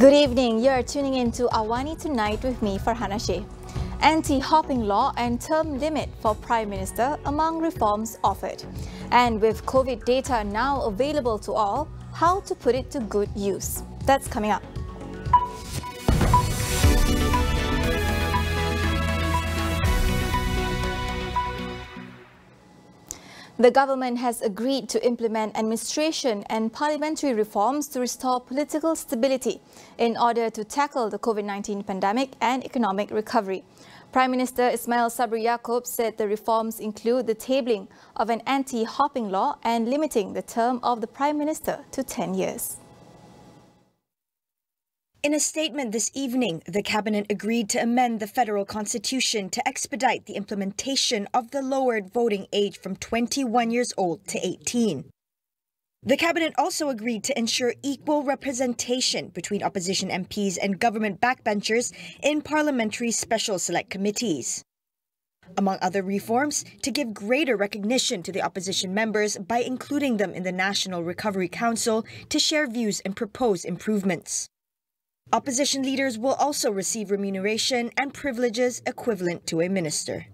Good evening. You're tuning in to AWANI Tonight with me, Farhana Sheikh. Anti-hopping law and term limit for Prime Minister among reforms offered. And with COVID data now available to all, how to put it to good use. That's coming up. The government has agreed to implement administration and parliamentary reforms to restore political stability in order to tackle the COVID-19 pandemic and economic recovery. Prime Minister Ismail Sabri Yaakob said the reforms include the tabling of an anti-hopping law and limiting the term of the Prime Minister to 10 years. In a statement this evening, the Cabinet agreed to amend the federal constitution to expedite the implementation of the lowered voting age from 21 years old to 18. The Cabinet also agreed to ensure equal representation between opposition MPs and government backbenchers in parliamentary special select committees. Among other reforms, to give greater recognition to the opposition members by including them in the National Recovery Council to share views and propose improvements. Opposition leaders will also receive remuneration and privileges equivalent to a minister.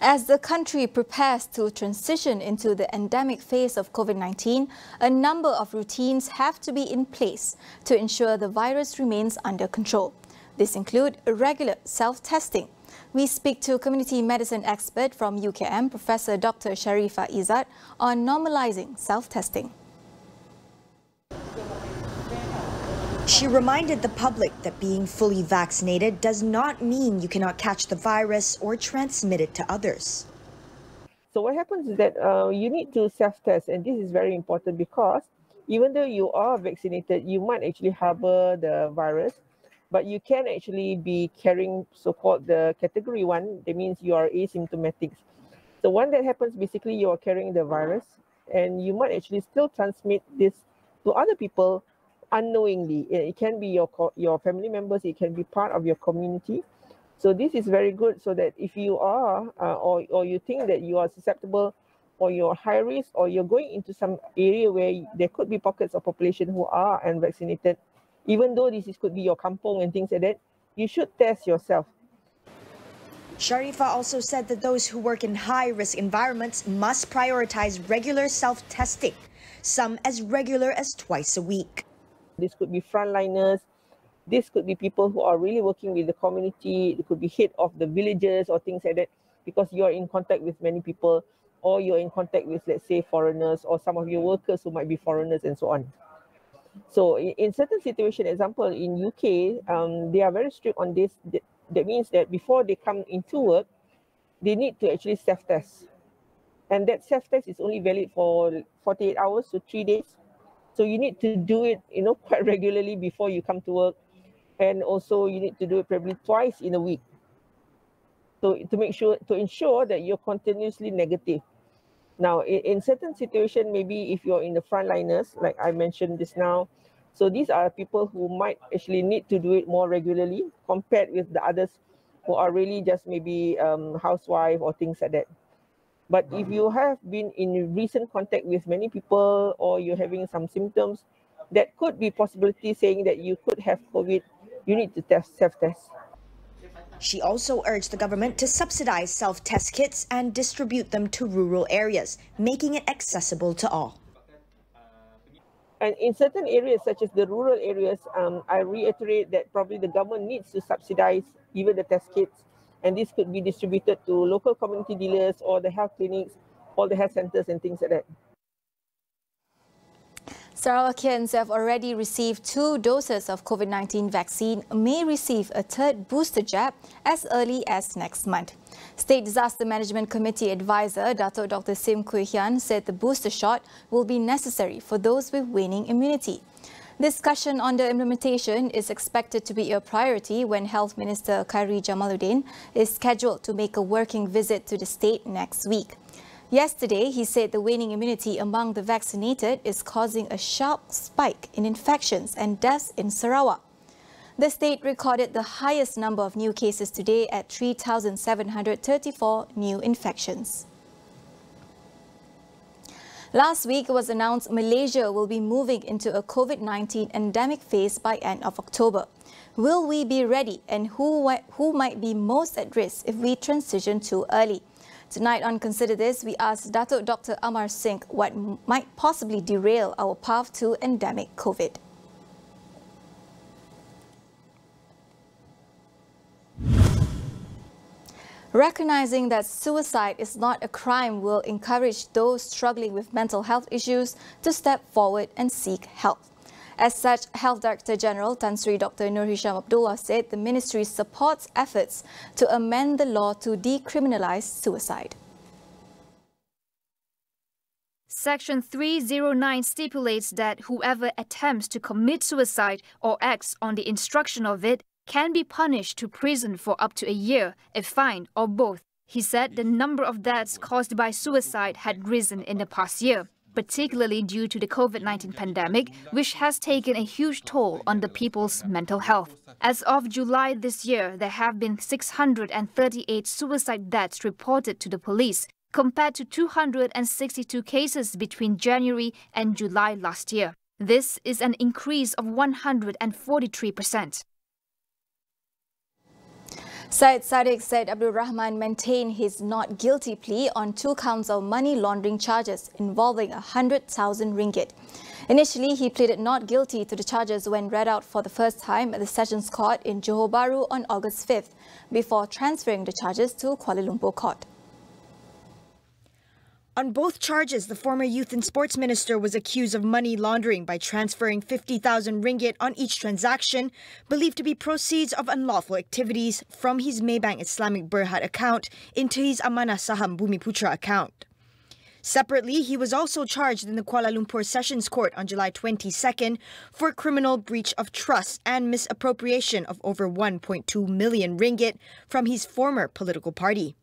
As the country prepares to transition into the endemic phase of COVID-19, a number of routines have to be in place to ensure the virus remains under control. This includes regular self-testing. We speak to community medicine expert from UKM, Professor Dr. Sharifah Izzat, on normalizing self-testing. She reminded the public that being fully vaccinated does not mean you cannot catch the virus or transmit it to others. So what happens is that you need to self-test, and this is very important because even though you are vaccinated, you might actually harbor the virus. But you can actually be carrying so-called the category 1, that means you are asymptomatic. So when that happens, basically you are carrying the virus and you might actually still transmit this to other people unknowingly. It can be your family members, it can be part of your community. So this is very good so that if you are or you think that you are susceptible or you're high risk or you're going into some area where there could be pockets of population who are unvaccinated, even though could be your kampong and things like that, you should test yourself. Sharifah also said that those who work in high-risk environments must prioritize regular self-testing, some as regular as twice a week. This could be frontliners, this could be people who are really working with the community, it could be head of the villages or things like that, because you are in contact with many people, or you're in contact with, let's say, foreigners, or some of your workers who might be foreigners and so on. So in certain situations, example, in UK, they are very strict on this. That means that before they come into work, they need to actually self-test. And that self-test is only valid for 48 hours to 3 days. So you need to do it, quite regularly before you come to work. And also you need to do it probably twice in a week. So to ensure that you're continuously negative. Now, in certain situations, maybe if you're in the frontliners, like I mentioned just now, so these are people who might actually need to do it more regularly compared with the others who are really just maybe housewife or things like that. But if you have been in recent contact with many people or you're having some symptoms, that could be possibility saying that you could have COVID, you need to self-test. She also urged the government to subsidize self-test kits and distribute them to rural areas, making it accessible to all. And in certain areas, such as the rural areas, I reiterate that probably the government needs to subsidize even the test kits. And this could be distributed to local community dealers or the health clinics or the health centers and things like that. Sarawakians have already received 2 doses of COVID-19 vaccine, may receive a 3rd booster jab as early as next month. State Disaster Management Committee Advisor Dato' Dr. Sim Kui Hian said the booster shot will be necessary for those with waning immunity. Discussion on the implementation is expected to be a priority when Health Minister Khairi Jamaluddin is scheduled to make a working visit to the state next week. Yesterday, he said the waning immunity among the vaccinated is causing a sharp spike in infections and deaths in Sarawak. The state recorded the highest number of new cases today at 3,734 new infections. Last week, it was announced Malaysia will be moving into a COVID-19 endemic phase by end of October. Will we be ready, and who might be most at risk if we transition too early? Tonight on Consider This, we asked Datuk Dr. Amar Singh what might possibly derail our path to endemic COVID. Recognizing that suicide is not a crime will encourage those struggling with mental health issues to step forward and seek help. As such, Health Director General Tan Sri Dr. Nur Hisham Abdullah said the ministry supports efforts to amend the law to decriminalize suicide. Section 309 stipulates that whoever attempts to commit suicide or acts on the instruction of it can be punished to prison for up to a year, a fine, or both. He said the number of deaths caused by suicide had risen in the past year, particularly due to the COVID-19 pandemic, which has taken a huge toll on the people's mental health. As of July this year, there have been 638 suicide deaths reported to the police, compared to 262 cases between January and July last year. This is an increase of 143%. Syed Saddiq said Abdulrahman maintained his not guilty plea on 2 counts of money laundering charges involving 100,000 ringgit. Initially, he pleaded not guilty to the charges when read out for the first time at the Sessions Court in Johor Bahru on August 5th, before transferring the charges to Kuala Lumpur Court. On both charges, the former Youth and Sports Minister was accused of money laundering by transferring 50,000 ringgit on each transaction, believed to be proceeds of unlawful activities, from his Maybank Islamic Berhad account into his Amanah Saham Bumiputra account. Separately, he was also charged in the Kuala Lumpur Sessions Court on July 22nd for criminal breach of trust and misappropriation of over 1.2 million ringgit from his former political party.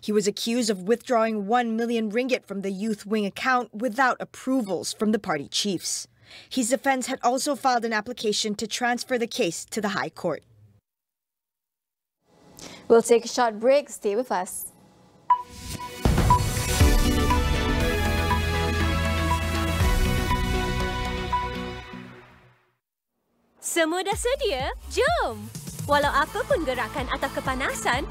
He was accused of withdrawing 1 million ringgit from the youth wing account without approvals from the party chiefs. His defence had also filed an application to transfer the case to the High Court. We'll take a short break. Stay with us. Semua dah sedia? Jom! Walau apapun gerakan atau kepanasan,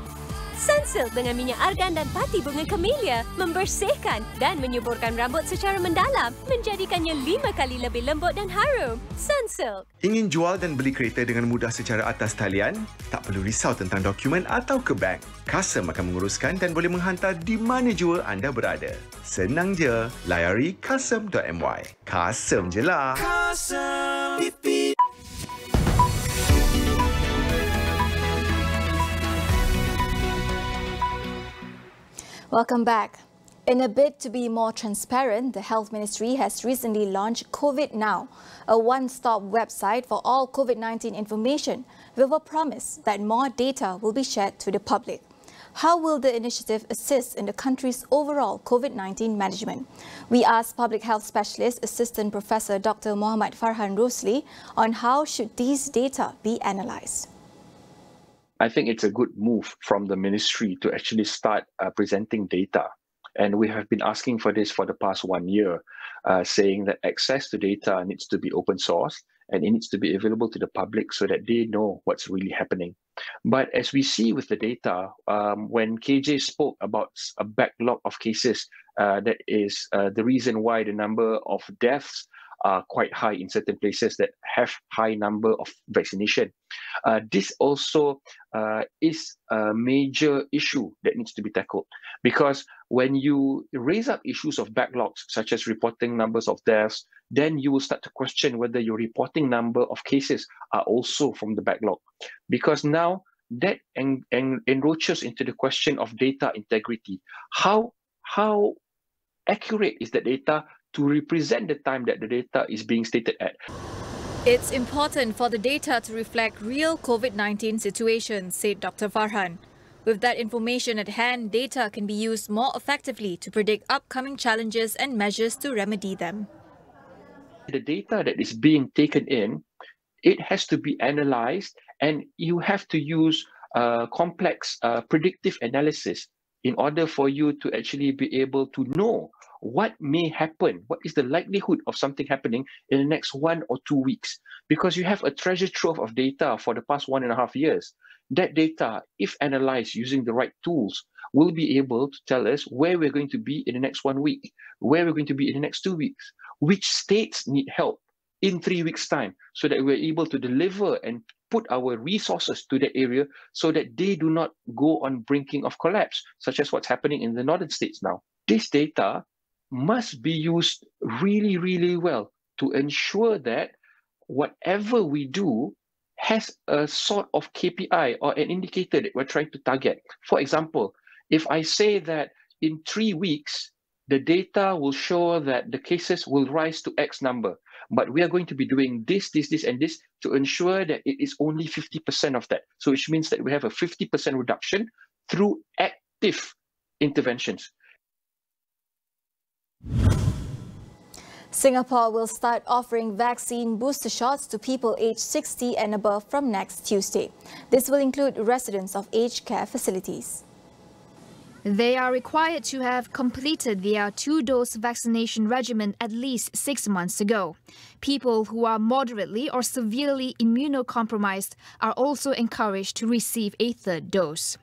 Sunsilk dengan minyak argan dan pati bunga camellia membersihkan dan menyuburkan rambut secara mendalam, menjadikannya 5 kali lebih lembut dan harum. Sunsilk. Ingin jual dan beli kereta dengan mudah secara atas talian? Tak perlu risau tentang dokumen atau ke bank. Custom akan menguruskan dan boleh menghantar di mana jua anda berada. Senang je, layari custom.my. Custom je lah. Custom. Welcome back. In a bid to be more transparent, the Health Ministry has recently launched CovidNow, a one-stop website for all COVID-19 information, with a promise that more data will be shared to the public. How will the initiative assist in the country's overall COVID-19 management? We asked Public Health Specialist Assistant Professor Dr. Muhammad Farhan Rosli on how should these data be analysed. I think it's a good move from the ministry to actually start presenting data. And we have been asking for this for the past 1 year, saying that access to data needs to be open source and it needs to be available to the public so that they know what's really happening. But as we see with the data, when KJ spoke about a backlog of cases, that is the reason why the number of deaths are quite high in certain places that have high number of vaccination. This also is a major issue that needs to be tackled, because when you raise up issues of backlogs, such as reporting numbers of deaths, then you will start to question whether your reporting number of cases are also from the backlog, because now that enroaches into the question of data integrity. How accurate is the data to represent the time that the data is being stated at? It's important for the data to reflect real COVID-19 situations, said Dr. Farhan. With that information at hand, data can be used more effectively to predict upcoming challenges and measures to remedy them. The data that is being taken in, it has to be analyzed, and you have to use complex predictive analysis in order for you to actually be able to know what may happen, what is the likelihood of something happening in the next 1 or 2 weeks, because you have a treasure trove of data for the past 1.5 years. That data, if analyzed using the right tools, will be able to tell us where we're going to be in the next 1 week, where we're going to be in the next 2 weeks, which states need help in 3 weeks' time, so that we're able to deliver and put our resources to that area so that they do not go on brinking of collapse, such as what's happening in the northern states now. This data must be used really, really well to ensure that whatever we do has a sort of KPI or an indicator that we're trying to target. For example, if I say that in 3 weeks, the data will show that the cases will rise to X number, but we are going to be doing this, and this to ensure that it is only 50% of that. So which means that we have a 50% reduction through active interventions. Singapore will start offering vaccine booster shots to people aged 60 and above from next Tuesday. This will include residents of aged care facilities. They are required to have completed their 2-dose vaccination regimen at least 6 months ago. People who are moderately or severely immunocompromised are also encouraged to receive a 3rd dose.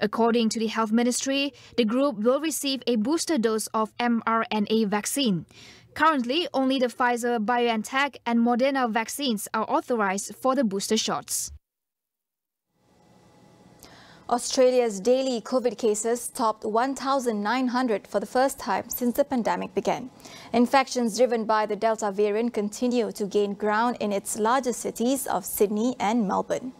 According to the Health Ministry, the group will receive a booster dose of mRNA vaccine. Currently, only the Pfizer-BioNTech and Moderna vaccines are authorized for the booster shots. Australia's daily COVID cases topped 1,900 for the first time since the pandemic began. Infections driven by the Delta variant continue to gain ground in its largest cities of Sydney and Melbourne.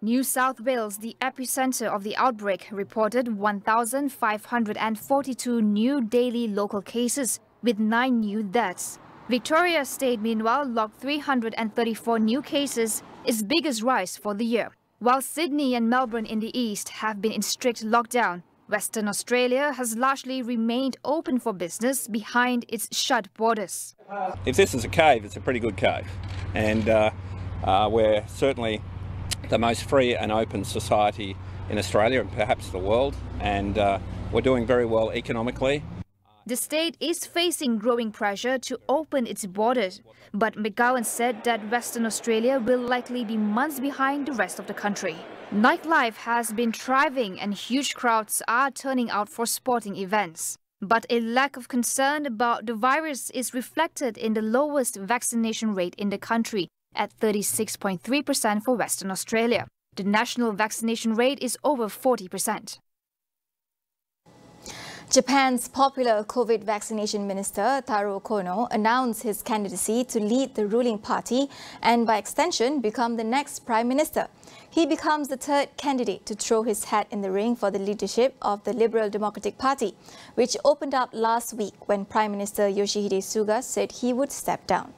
New South Wales, the epicenter of the outbreak, reported 1,542 new daily local cases, with 9 new deaths. Victoria State, meanwhile, logged 334 new cases, its biggest rise for the year. While Sydney and Melbourne in the east have been in strict lockdown, Western Australia has largely remained open for business behind its shut borders. If this is a cave, it's a pretty good cave. And we're certainly the most free and open society in Australia and perhaps the world. And we're doing very well economically. The state is facing growing pressure to open its borders, but McGowan said that Western Australia will likely be months behind the rest of the country. Nightlife has been thriving and huge crowds are turning out for sporting events. But a lack of concern about the virus is reflected in the lowest vaccination rate in the country at 36.3% for Western Australia. The national vaccination rate is over 40%. Japan's popular COVID vaccination minister, Taro Kono, announced his candidacy to lead the ruling party and, by extension, become the next prime minister. He becomes the 3rd candidate to throw his hat in the ring for the leadership of the Liberal Democratic Party, which opened up last week when Prime Minister Yoshihide Suga said he would step down.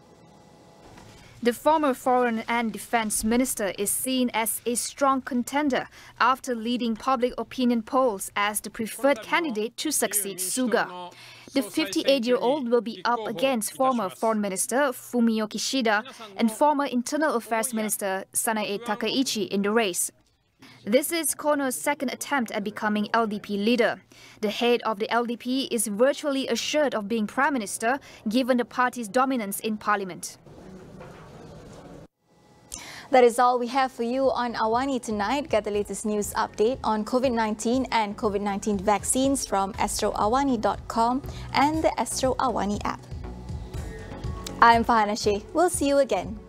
The former Foreign and Defence Minister is seen as a strong contender after leading public opinion polls as the preferred candidate to succeed Suga. The 58-year-old will be up against former Foreign Minister Fumio Kishida and former Internal Affairs Minister Sanae Takaichi in the race. This is Kono's 2nd attempt at becoming LDP leader. The head of the LDP is virtually assured of being Prime Minister given the party's dominance in Parliament. That is all we have for you on AWANI tonight. Get the latest news update on COVID-19 and COVID-19 vaccines from astroawani.com and the Astro AWANI app. I'm Farhana Sheikh. We'll see you again.